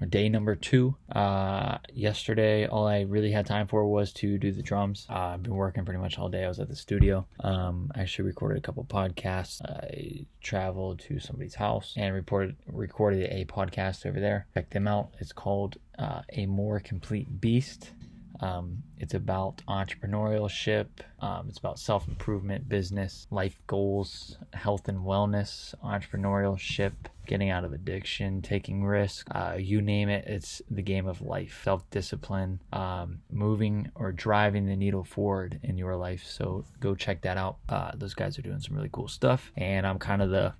day number 2. Yesterday, all I really had time for was to do the drums. I've been working pretty much all day. I was at the studio. I actually recorded a couple podcasts. I traveled to somebody's house and recorded a podcast over there. Check them out. It's called A More Complete Beast. It's about entrepreneurship. It's about self-improvement, business, life goals, health and wellness, entrepreneurship, getting out of addiction, taking risks, you name it. It's the game of life, self-discipline, moving or driving the needle forward in your life. So go check that out. Those guys are doing some really cool stuff, and I'm kind of the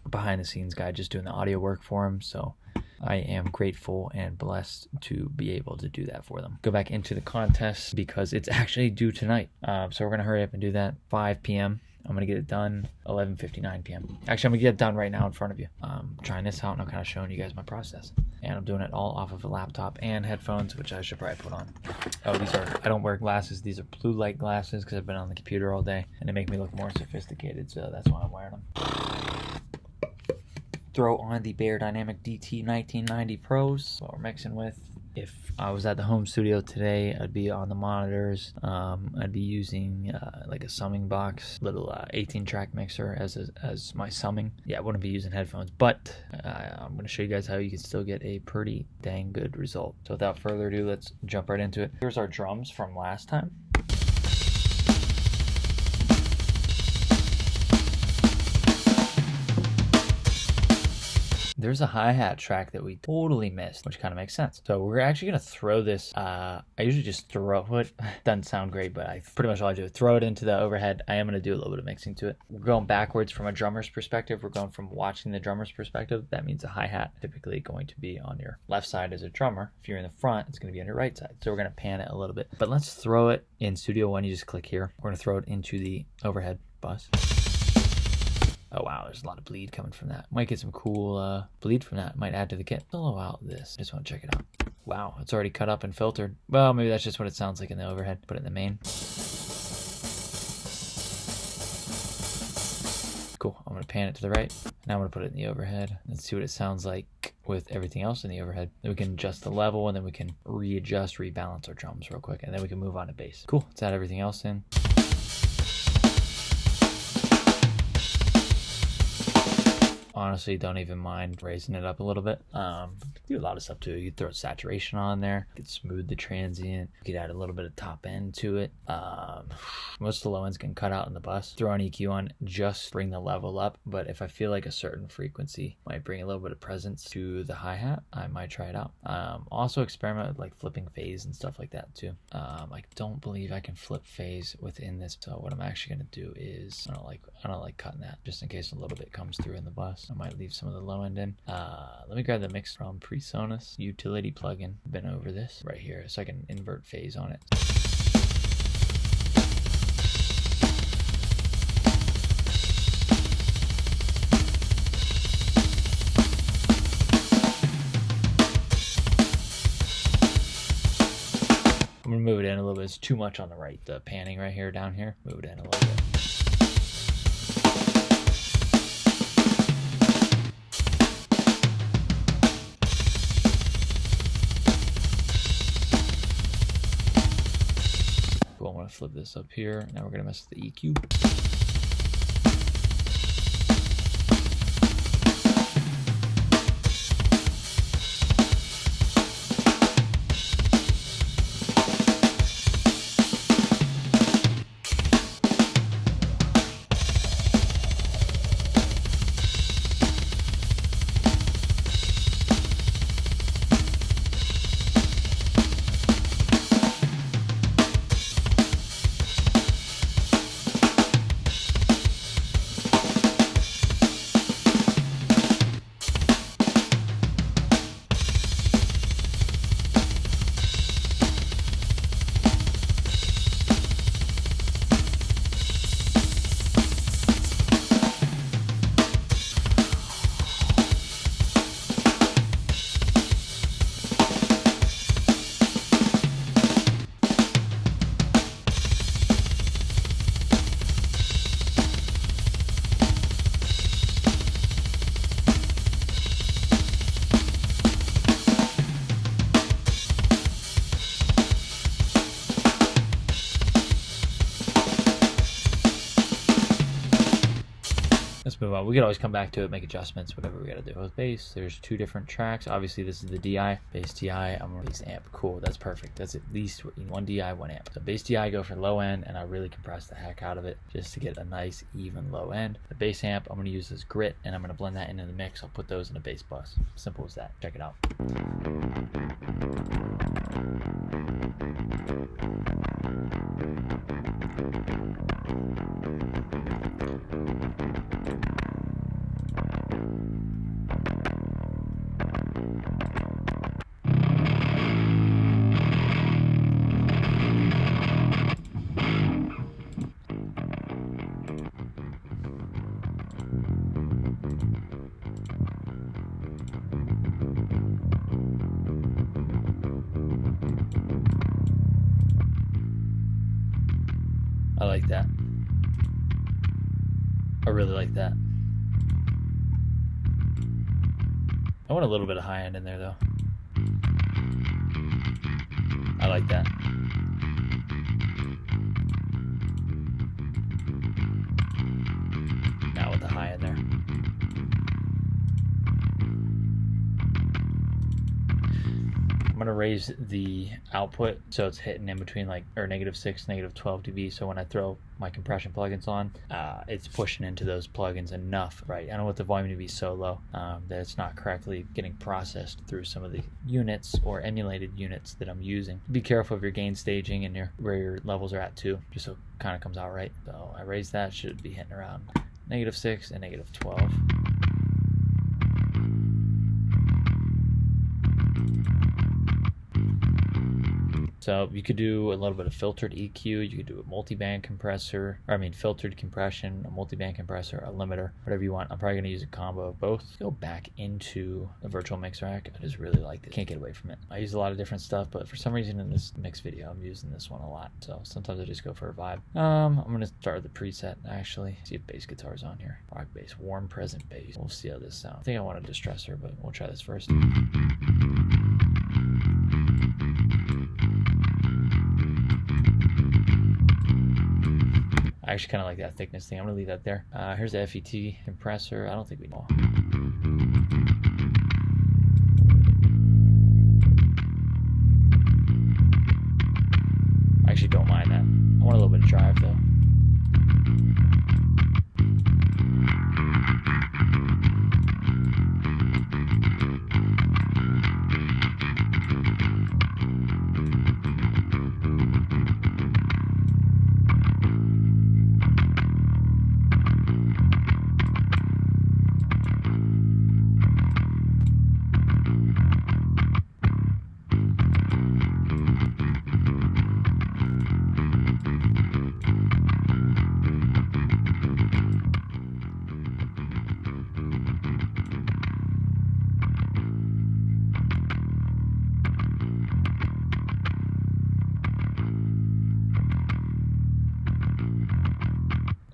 behind the scenes guy, just doing the audio work for them. So I am grateful and blessed to be able to do that for them. Go back into the contest because it's actually due tonight. So we're going to hurry up and do that. 5 p.m. I'm going to get it done 11:59 p.m. Actually, I'm going to get it done right now in front of you. I'm trying this out and I'm kind of showing you guys my process. And I'm doing it all off of a laptop and headphones, which I should probably put on. Oh, I don't wear glasses. These are blue light glasses because I've been on the computer all day and they make me look more sophisticated. So that's why I'm wearing them. Throw on the Bear Dynamic DT 1990 Pros. What we're mixing with. If I was at the home studio today, I'd be on the monitors. I'd be using like a summing box, little 18-track mixer as my summing. Yeah, I wouldn't be using headphones, but I'm going to show you guys how you can still get a pretty dang good result. So without further ado, let's jump right into it. Here's our drums from last time. There's a hi-hat track that we totally missed, which kind of makes sense. So we're actually going to throw this. I usually just throw it. Doesn't sound great, but pretty much all I do is throw it into the overhead. I am going to do a little bit of mixing to it. We're going backwards from a drummer's perspective. We're going from watching the drummer's perspective. That means a hi-hat typically going to be on your left side as a drummer. If you're in the front, it's going to be on your right side. So we're going to pan it a little bit. But let's throw it in Studio One. You just click here. We're going to throw it into the overhead bus. Oh wow, there's a lot of bleed coming from that. Might get some cool bleed from that. Might add to the kit. Solo out this. Just want to check it out. Wow, it's already cut up and filtered. Well, maybe that's just what it sounds like in the overhead. Put it in the main. Cool. I'm going to pan it to the right. Now I'm going to put it in the overhead. Let's see what it sounds like with everything else in the overhead. Then we can adjust the level, and then we can rebalance our drums real quick, and then we can move on to bass. Cool. Let's add everything else in. Honestly, don't even mind raising it up a little bit. Do a lot of stuff too. You throw saturation on there, you could smooth the transient, you could add a little bit of top end to it. Most of the low ends can cut out in the bus. Throw an EQ on, just bring the level up. But if I feel like a certain frequency might bring a little bit of presence to the hi-hat, I might try it out. Also experiment with like flipping phase and stuff like that too. I don't believe I can flip phase within this. So what I'm actually gonna do is I don't like cutting that just in case a little bit comes through in the bus. I might leave some of the low end in. Let me grab the mix from PreSonus utility plugin. Been over this right here so I can invert phase on it. I'm gonna move it in a little bit. It's too much on the right. The panning right here, down here. Move it in a little bit. Cool, I'm gonna flip this up here. Now we're gonna mess with the EQ. move on. We could always come back to it, make adjustments, whatever we got to do. With bass, there's 2 different tracks. Obviously, this is the DI. Bass DI, I'm going to bass amp. Cool, that's perfect. That's at least 1 DI, 1 amp. So bass DI, go for low end, and I really compress the heck out of it just to get a nice, even low end. The bass amp, I'm going to use this grit, and I'm going to blend that into the mix. I'll put those in a bass bus. Simple as that. Check it out. I like that. I really like that. I want a little bit of high end in there though. I like that. Now with the high end there. I'm gonna raise the output so it's hitting in between like -6, -12 dB. So when I throw my compression plugins on, it's pushing into those plugins enough, right? I don't want the volume to be so low that it's not correctly getting processed through some of the units or emulated units that I'm using. Be careful of your gain staging and where your levels are at too, just so it kind of comes out right. So I raised that, should be hitting around -6 and -12. So you could do a little bit of filtered EQ, you could do a multi-band compressor, filtered compression, a multi-band compressor, a limiter, whatever you want. I'm probably gonna use a combo of both. Let's go back into a virtual mix rack. I just really like it. Can't get away from it. I use a lot of different stuff, but for some reason in this mix video, I'm using this one a lot. So sometimes I just go for a vibe. I'm gonna start with the preset actually. See if bass guitar's on here. Rock bass, warm present bass. We'll see how this sounds. I think I want a distressor, but we'll try this first. I actually kind of like that thickness thing. I'm gonna leave that there. Here's the FET compressor. I don't think we know. I actually don't mind that. I want a little bit of drive though.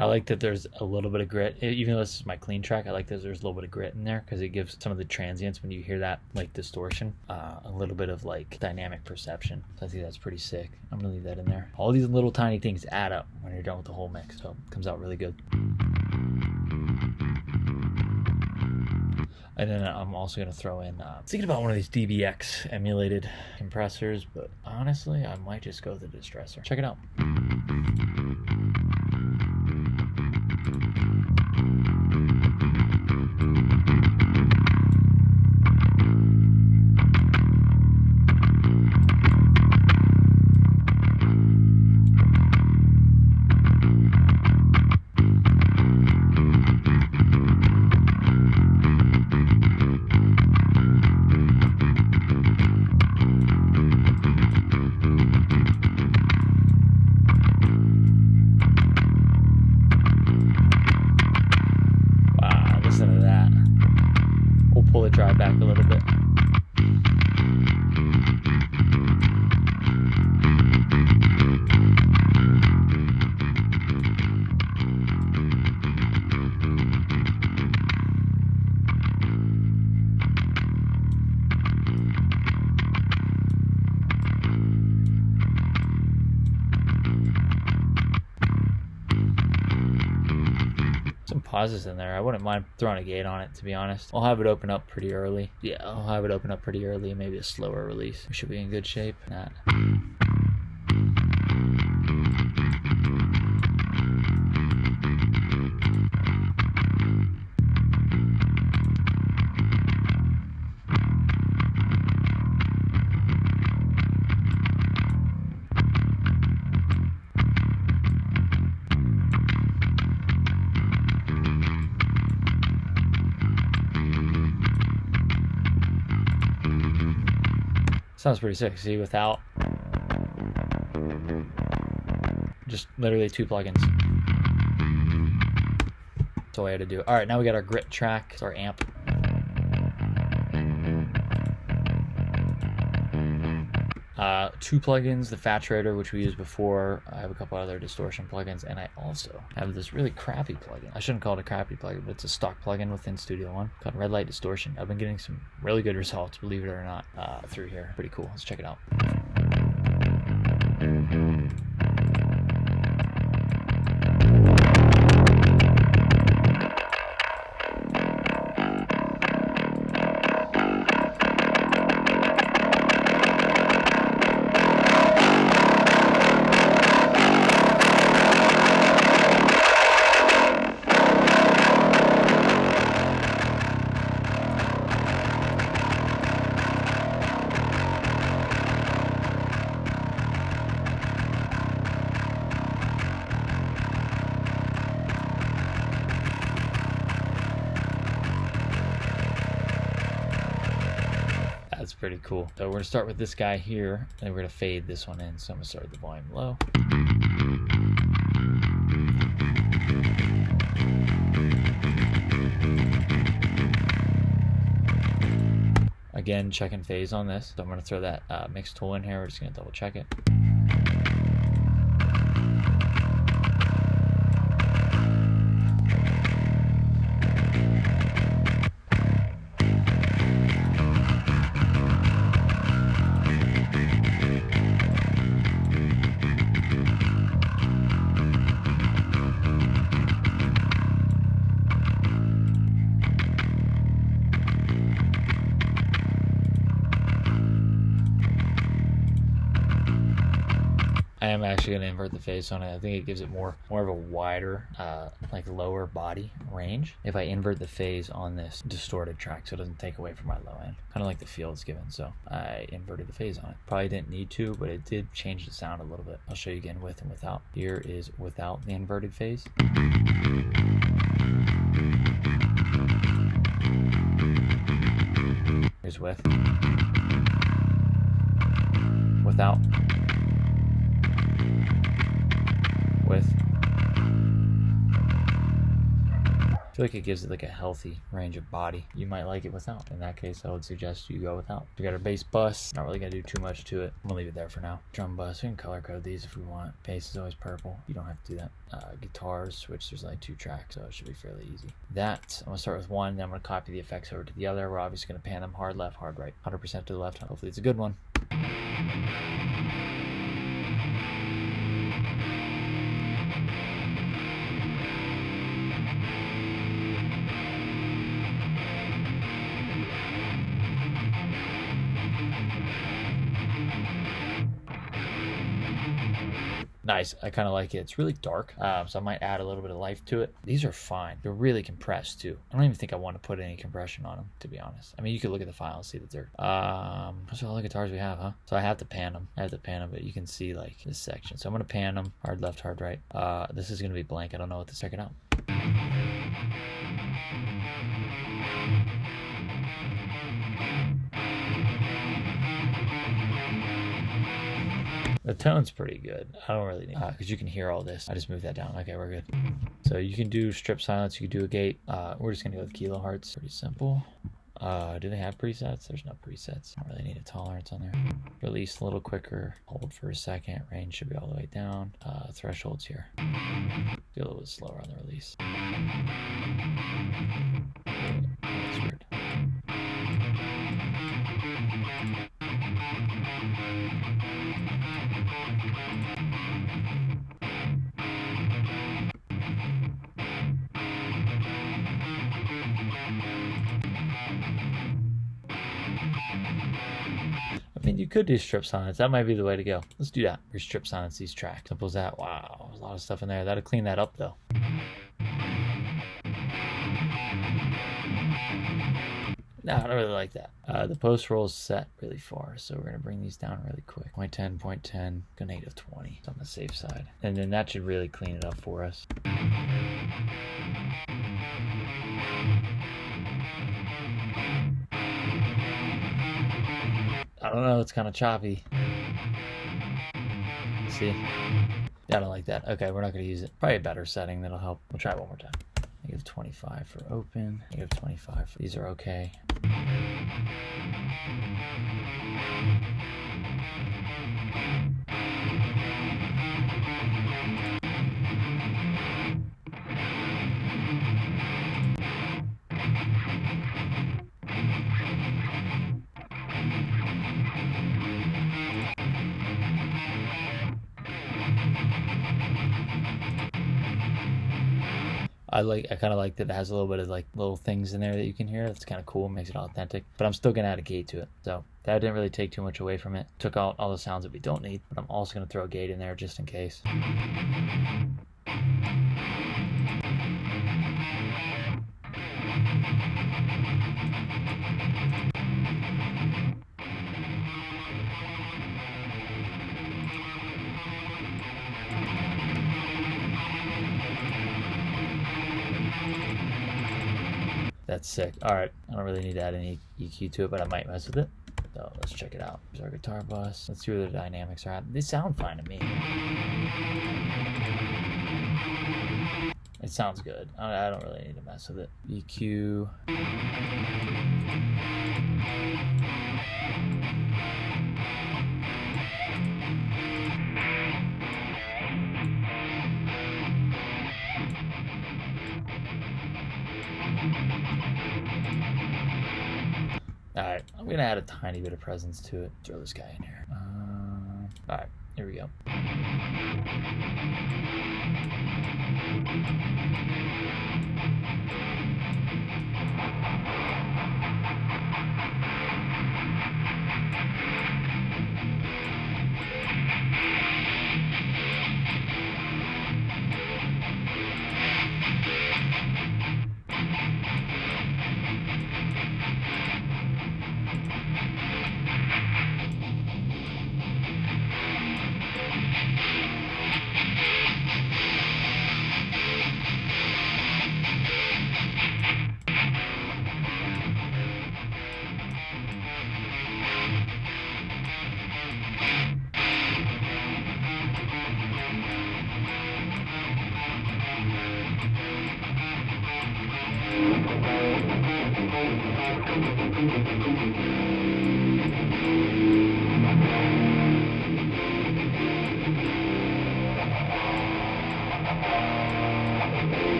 I like that there's a little bit of grit. Even though this is my clean track, I like that there's a little bit of grit in there because it gives some of the transients, when you hear that like distortion, a little bit of like dynamic perception. So I think that's pretty sick. I'm gonna leave that in there. All these little tiny things add up when you're done with the whole mix, so it comes out really good. And then I'm also going to throw in, thinking about one of these DBX emulated compressors, but honestly, I might just go with the distressor. Check it out. pauses in there. I wouldn't mind throwing a gate on it, to be honest. I'll have it open up pretty early. Yeah, I'll have it open up pretty early, maybe a slower release. We should be in good shape. That. Sounds pretty sick. See, without just literally 2 plugins. That's all I had to do. All right, now we got our grit track. It's our amp. 2 plugins, the Faturator, which we used before. I have a couple other distortion plugins, and I also have this really crappy plugin. I shouldn't call it a crappy plugin, but it's a stock plugin within Studio One called Red Light Distortion. I've been getting some really good results, believe it or not, through here. Pretty cool. Let's check it out. That's pretty cool. So we're gonna start with this guy here, and we're gonna fade this one in. So I'm gonna start with the volume low. Again, checking phase on this. So I'm gonna throw that mix tool in here. We're just gonna double check it. I am actually going to invert the phase on it. I think it gives it more of a wider, like lower body range if I invert the phase on this distorted track, so it doesn't take away from my low end. Kind of like the feel it's given, so I inverted the phase on it. Probably didn't need to, but it did change the sound a little bit. I'll show you again with and without. Here is without the inverted phase. Here's with. Without. With. I feel like it gives it like a healthy range of body. You might like it without. In that case, I would suggest you go without. We got our bass bus. Not really gonna do too much to it. I'm gonna leave it there for now. Drum bus. We can color code these if we want. Bass is always purple. You don't have to do that. Guitars switch. There's like 2 tracks, so it should be fairly easy. That I'm gonna start with one. Then I'm gonna copy the effects over to the other. We're obviously gonna pan them hard left, hard right. 100% to the left. Hopefully it's a good one. Nice. I kind of like it. It's really dark, so I might add a little bit of life to it. These are fine. They're really compressed too. I don't even think I want to put any compression on them, to be honest. I mean, you could look at the file and see that they're those are all the guitars we have, huh? So I have to pan them. But you can see like this section. So I'm gonna pan them hard left, hard right. This is gonna be blank. I don't know what to check it out. The tone's pretty good. I don't really need because you can hear all this. I just moved that down. Okay, we're good. So you can do strip silence. You can do a gate. We're just gonna go with kilohertz. Pretty simple. Do they have presets? There's no presets. Don't really need a tolerance on there. Release a little quicker. Hold for a second. Range should be all the way down. Thresholds here. Be a little bit slower on the release. That's weird. mean, you could do strip sonnets. That might be the way to go. Let's do that. Or strip sonnets these tracks. Simple as that. Wow, there's a lot of stuff in there. That'll clean that up though. No, I don't really like that. The post roll is set really far, so we're gonna bring these down really quick. 0.10, 0.10, go negative 20. It's on the safe side. And then that should really clean it up for us. I don't know, it's kind of choppy. See? Yeah, I don't like that. Okay, we're not gonna use it. Probably a better setting that'll help. We'll try it one more time. Negative 25 for open. Negative 25. These are okay. I kind of like that it has a little bit of like little things in there that you can hear. That's kind of cool, makes it authentic. But I'm still gonna add a gate to it, so that didn't really take too much away from it. Took out all the sounds that we don't need, but I'm also gonna throw a gate in there just in case. That's sick. Alright, I don't really need to add any EQ to it, but I might mess with it. So let's check it out. Here's our guitar bus. Let's see where the dynamics are at. They sound fine to me. It sounds good. I don't really need to mess with it. EQ. Alright, I'm going to add a tiny bit of presence to it. Throw this guy in here. Alright, here we go.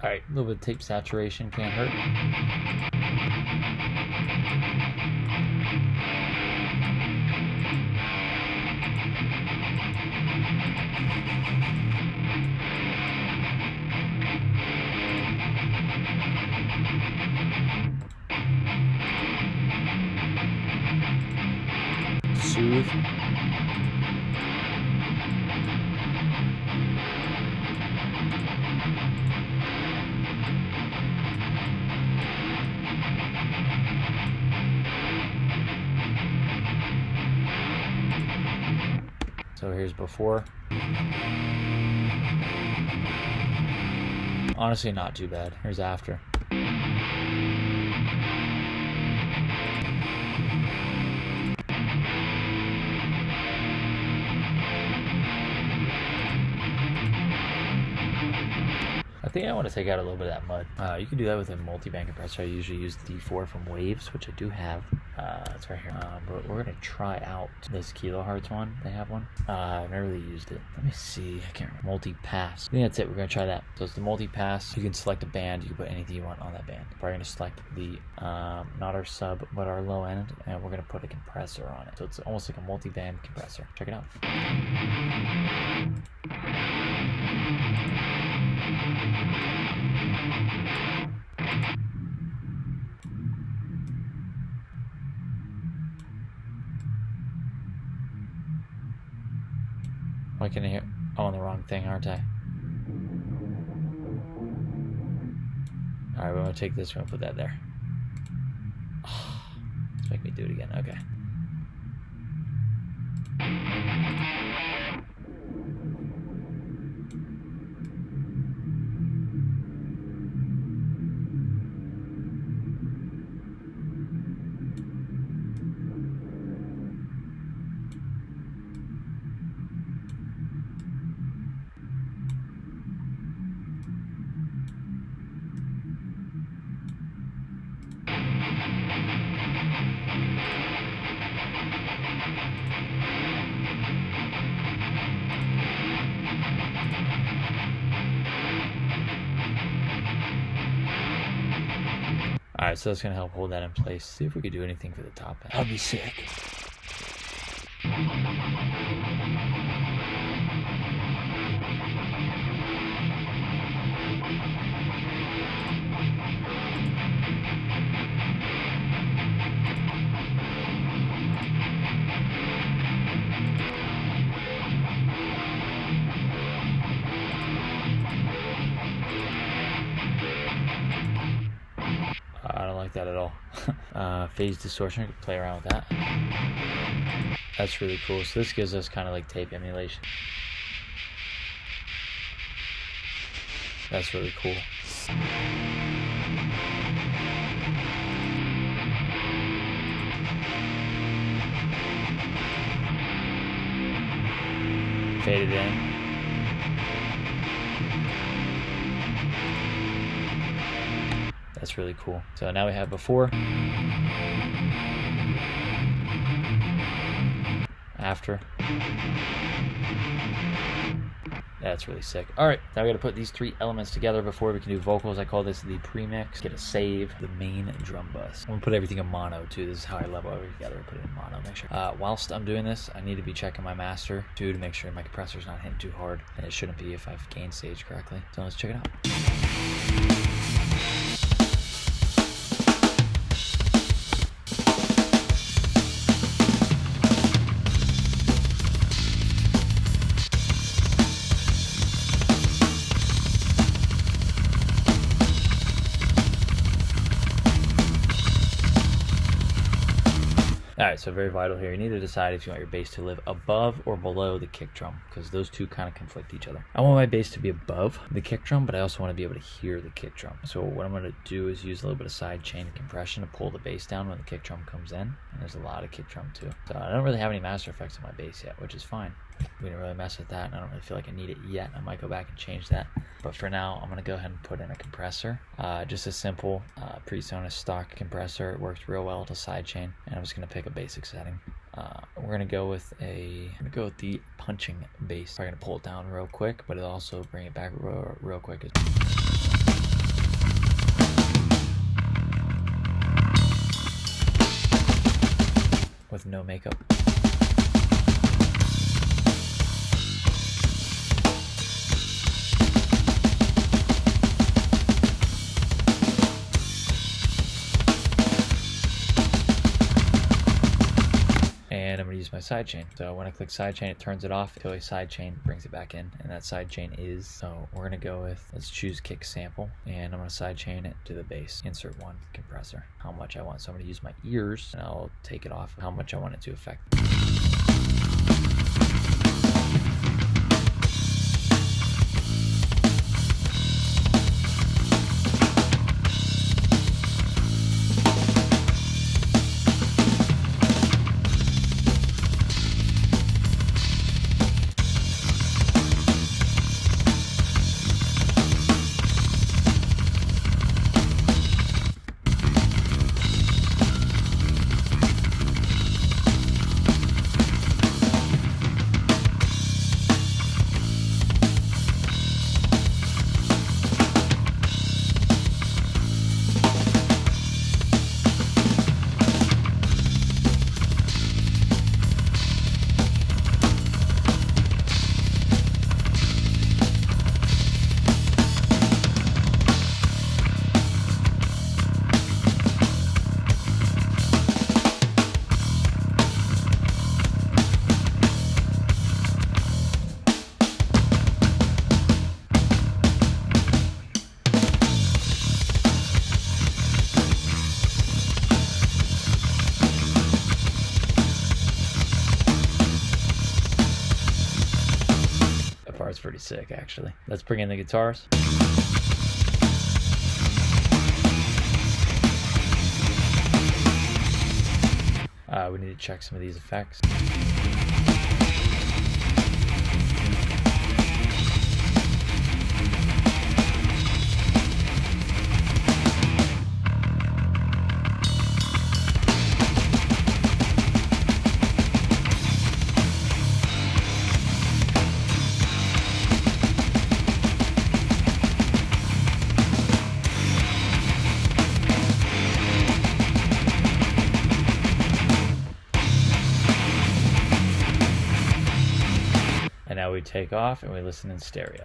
Alright, a little bit of tape saturation, can't hurt. Soothe. So here's before. Honestly, not too bad. Here's after. think I want to take out a little bit of that mud. You can do that with a multi-band compressor. I usually use D4 from Waves, which I do have. It's right here. But we're going to try out this kilohertz one. They have one. I've never really used it. Let me see. I can't remember. Multi-pass. I think that's it. We're going to try that. So it's the multi-pass. You can select a band. You can put anything you want on that band. We're going to select the, not our sub, but our low end. And we're going to put a compressor on it. So it's almost like a multi-band compressor. Check it out. Why can I hear? I'm on the wrong thing, aren't I? Alright, we're going to take this, we're going to put that there. Let's make me do it again. Okay. Alright, so that's going to help hold that in place. See if we could do anything for the top end. That'd be sick. I don't like that at all. Phase distortion, play around with that. That's really cool. So this gives us kind of like tape emulation. That's really cool. Fade it in. That's really cool. So now we have before, after. That's really sick. All right, now we got to put these three elements together before we can do vocals. I call this the premix. Get a save the main drum bus. I'm gonna put everything in mono too. This is how I level everything together. Put it in mono. Make sure. Whilst I'm doing this, I need to be checking my master too to make sure my compressor's not hitting too hard, and it shouldn't be if I've gain stage correctly. So let's check it out. Alright, so very vital here. You need to decide if you want your bass to live above or below the kick drum, because those two kind of conflict each other. I want my bass to be above the kick drum, but I also want to be able to hear the kick drum. So what I'm going to do is use a little bit of side chain compression to pull the bass down when the kick drum comes in. And there's a lot of kick drum too. So I don't really have any master effects on my bass yet, which is fine. We didn't really mess with that, and I don't really feel like I need it yet. I might go back and change that. But for now, I'm going to go ahead and put in a compressor. Just a simple PreSonus stock compressor. It works real well to sidechain, and I'm just going to pick a basic setting. We're going to go with the punching bass. I'm going to pull it down real quick, but it'll also bring it back real quick. With no makeup. And I'm going to use my sidechain. So when I click sidechain, it turns it off until a sidechain brings it back in. And that sidechain is, so we're going to go with, let's choose kick sample. And I'm going to sidechain it to the bass. Insert one compressor. How much I want. So I'm going to use my ears and I'll take it off how much I want it to affect. pretty sick, actually. Let's bring in the guitars. We need to check some of these effects. And now we take off and we listen in stereo.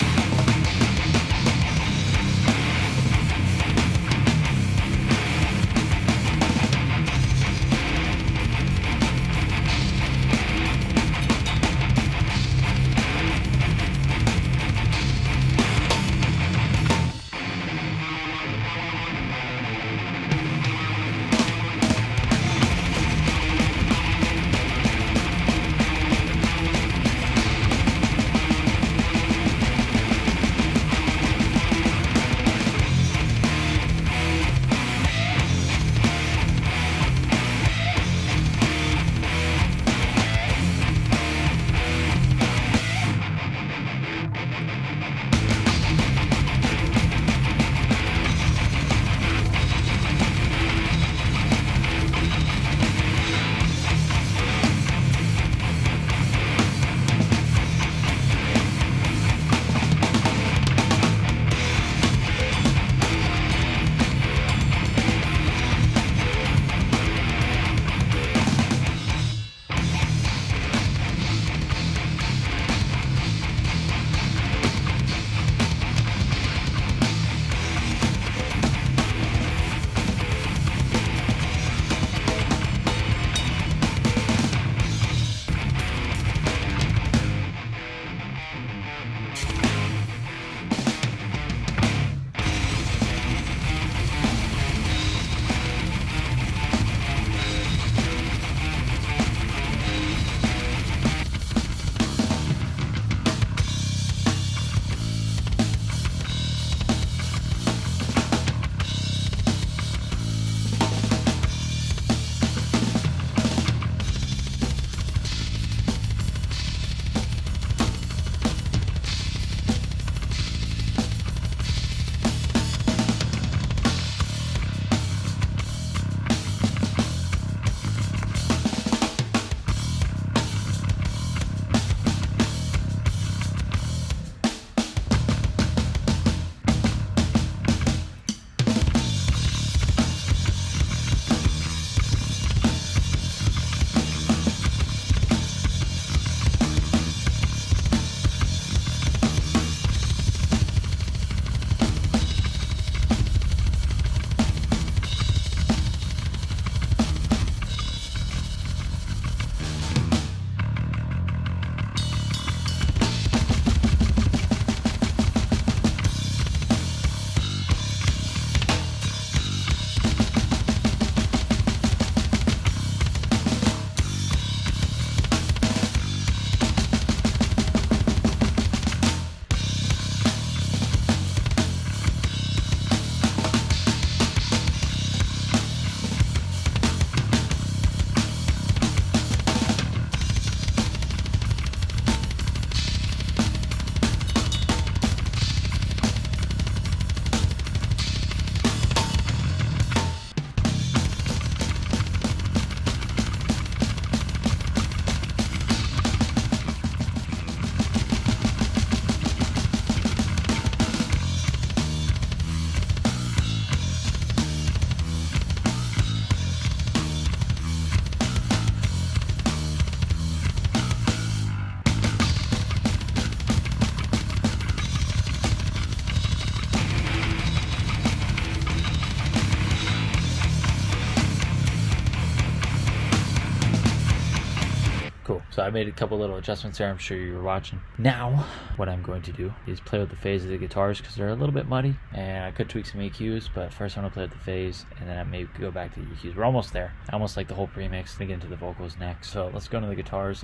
Cool. So I made a couple little adjustments there. I'm sure you were watching. Now, what I'm going to do is play with the phase of the guitars because they're a little bit muddy, and I could tweak some EQs, but first I'm going to play with the phase, and then I may go back to the EQs. We're almost there. I almost like the whole premix. Then get into the vocals next. So let's go into the guitars.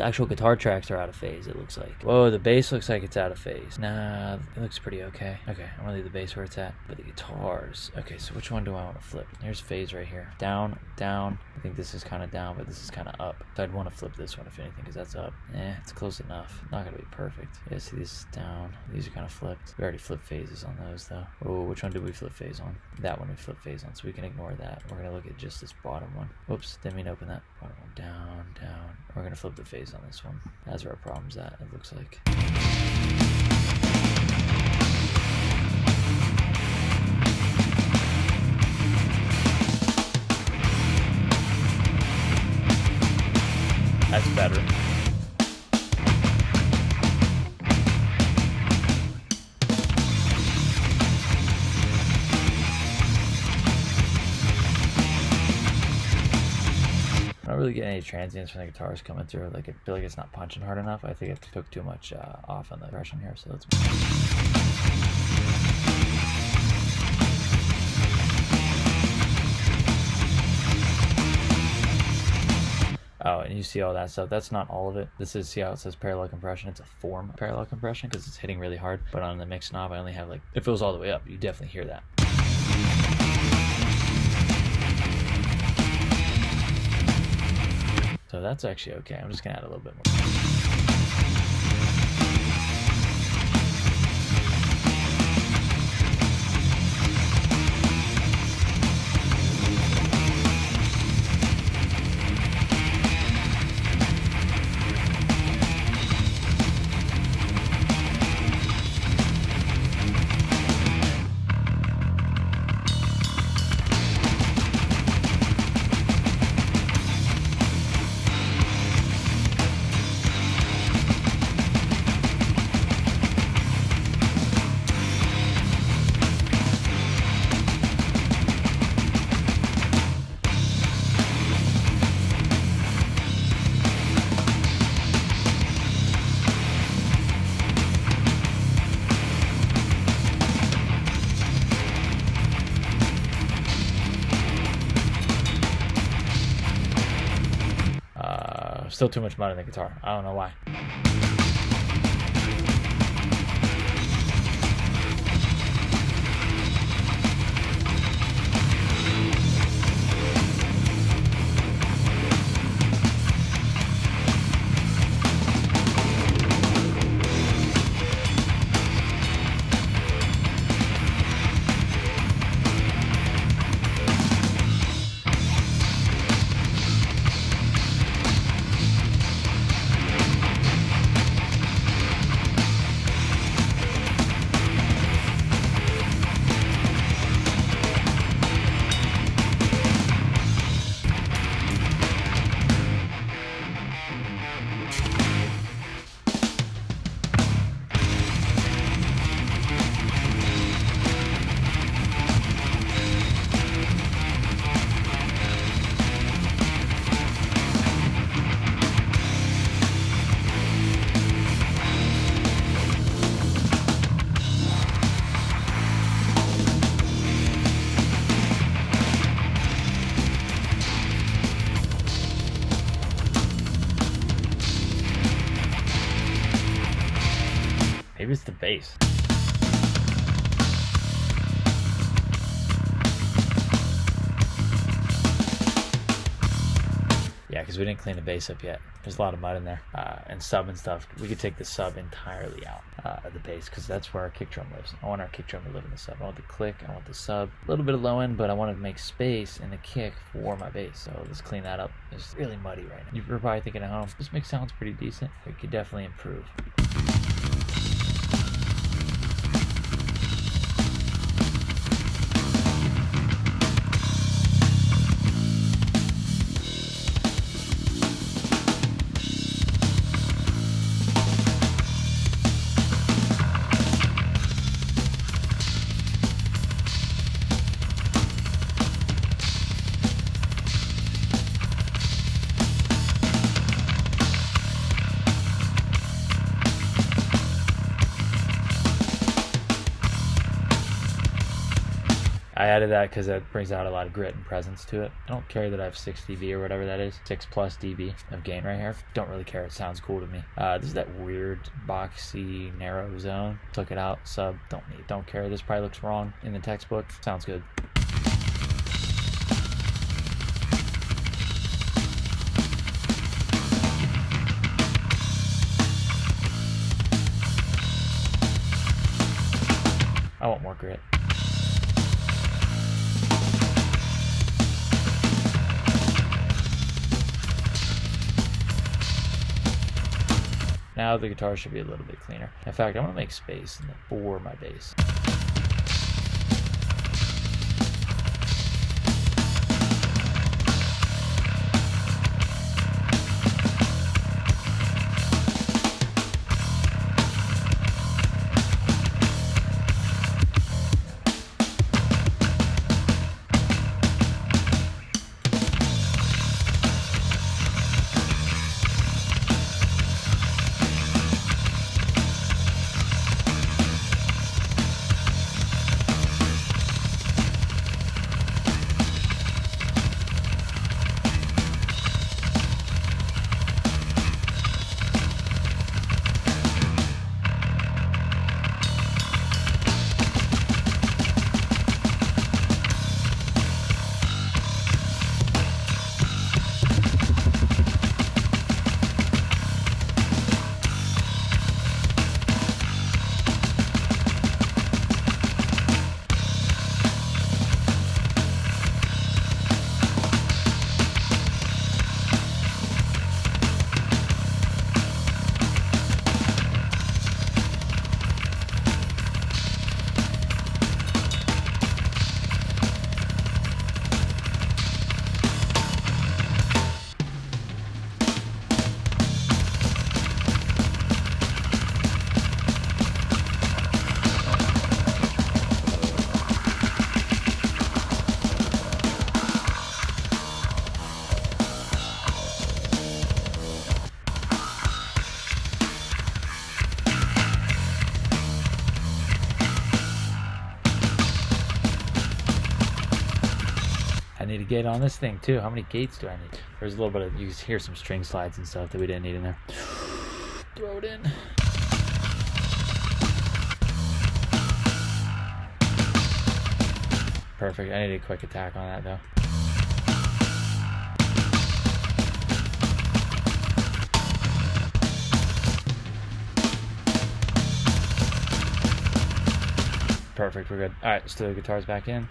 actual guitar tracks are out of phase, it looks like. Whoa, the bass looks like it's out of phase. Nah, it looks pretty okay. Okay, I'm gonna leave the bass where it's at. But the guitars, okay, so which one do I want to flip? There's phase right here. Down, down. I think this is kind of down, but this is kind of up. So I'd want to flip this one if anything, because that's up. It's close enough. Not gonna be perfect. Yeah, see, this is down. These are kind of flipped. We already flipped phases on those though. Oh, which one did we flip phase on? That one we flipped phase on, so we can ignore that. We're gonna look at just this bottom one. Whoops, didn't mean to open that. Bottom one, down, down. We're gonna flip the phase on this one. That's where our problem's at, it looks like. That's better. I don't really get any transients from the guitars coming through. Like, I feel like it's not punching hard enough. I think it took too much off on the impression here, so let's... Oh, and you see all that stuff. That's not all of it. This is, see how it says parallel compression? It's a form of parallel compression because it's hitting really hard. But on the mix knob, I only have like, if it was all the way up, you definitely hear that. So that's actually okay. I'm just gonna add a little bit more. Still too much mud in the guitar. I don't know why. Maybe it's the bass. Yeah, because we didn't clean the bass up yet. There's a lot of mud in there. And sub and stuff. We could take the sub entirely out of the bass because that's where our kick drum lives. I want our kick drum to live in the sub. I want the click, I want the sub. A little bit of low end, but I want to make space in the kick for my bass. So let's clean that up. It's really muddy right now. You're probably thinking at home, this mix sounds pretty decent. We could definitely improve. I added that because that brings out a lot of grit and presence to it. I don't care that I have 6 dB or whatever that is, 6 plus dB of gain right here. Don't really care. It sounds cool to me. This is that weird boxy narrow zone. Took it out. Sub. Don't care. This probably looks wrong in the textbook. Sounds good. I want more grit. Now the guitar should be a little bit cleaner. In fact, I'm going to make space for my bass. I need a gate on this thing too. How many gates do I need? There's a little bit of, you can hear some string slides and stuff that we didn't need in there. Throw it in. Perfect. I need a quick attack on that though. Perfect, we're good. Alright, let's do the guitars back in.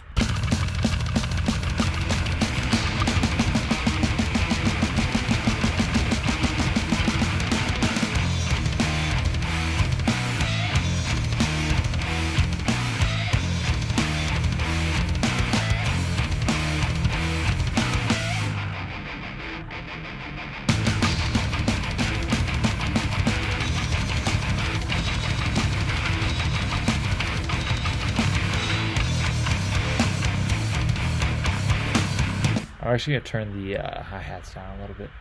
I'm actually going to turn the hi-hats down a little bit.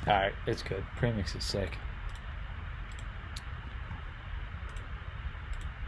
All right, it's good. Premix is sick.